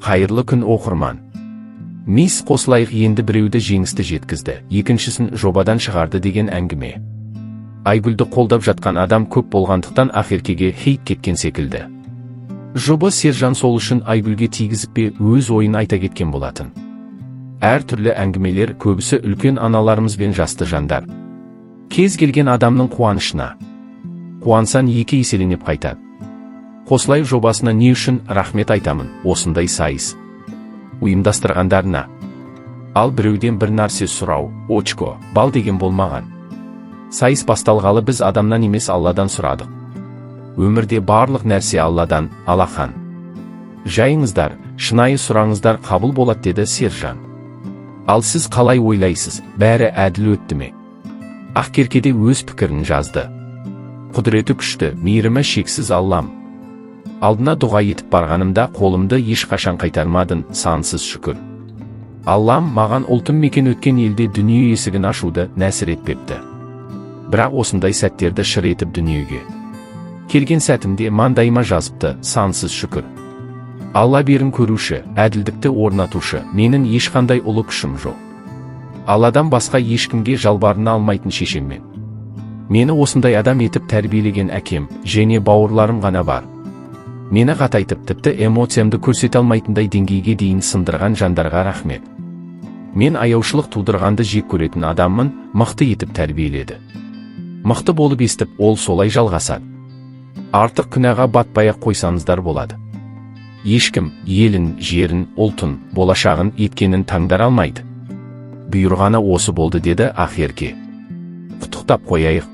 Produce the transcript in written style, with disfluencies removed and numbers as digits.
Қайырлы күн оқырман. Мисс Қосылайық енді біреуді жеңісті жеткізді, екіншісін жобадан шығарды деген әңгіме. Айгүлді қолдап жатқан адам көп болғандықтан Ақеркеге хейт кеткен секілді. Жоба Сержан сол үшін Айгүлге тигізіп пе өз ойын айта кеткен болатын. Әр түрлі әңгімелер, көбісі үлкен аналарымыз бен жасты жандар. Кез келген адамның қуанышына. Қуансан екі еселеніп қайтады. Қосылайық жобасына не үшін рахмет айтамын, осындай сайыс ұйымдастырғандарына. Ал біреуден бір нәрсе сұрау, очко, бал деген болмаған. Сайыс басталғалы біз адамнан емес Алладан сұрадық. Өмірде барлық нәрсе Алладан, Аллахан. Жайыңыздар, шынайы сұраңыздар қабыл болады деді Сержан. Ал сіз қалай ойлайсыз, бәрі әділ өтті ме? Ақеркеде өз пікірін жазды. Құдіреті күшті, мейірімі шексіз Аллам. Алдына дұға етіп барғанымда қолымды ешқашан қайтармадың, сансыз шүкір. Аллам маған ұлтым мекен өткен елде дүние есігін ашуды нәсір етпепті. Бірақ осындай сәттерді шыр етіп дүниеге келген сәтімде маңдайыма жазыпты, сансыз шүкір. Алла берін көруші, әділдікті орнатушы, менің ешқандай ұлы күшім жоқ. Алладан басқа ешкімге жалбарына алмайтын шешеммен. Мені осындай адам етіп тәрбиелеген әкем, және бауырларым ғана бар. Мені қатайтып, тіпті эмоциямды көрсете алмайтындай деңгейге дейін сындырған жандарға рахмет. Мен аяушылық тудырғанды жек көретін адаммын, мықты етіп тәрбиеледі. Мықты болып естіп, ол солай жалғасады. Артық күнәға батпай-ақ қойсаңыздар болады. Ешкім елін, жерін, ұлтын, болашағын еткенін таңдара алмайды. Бұйырғаны осы болды деді Ақерке. Құттықтап қояйық.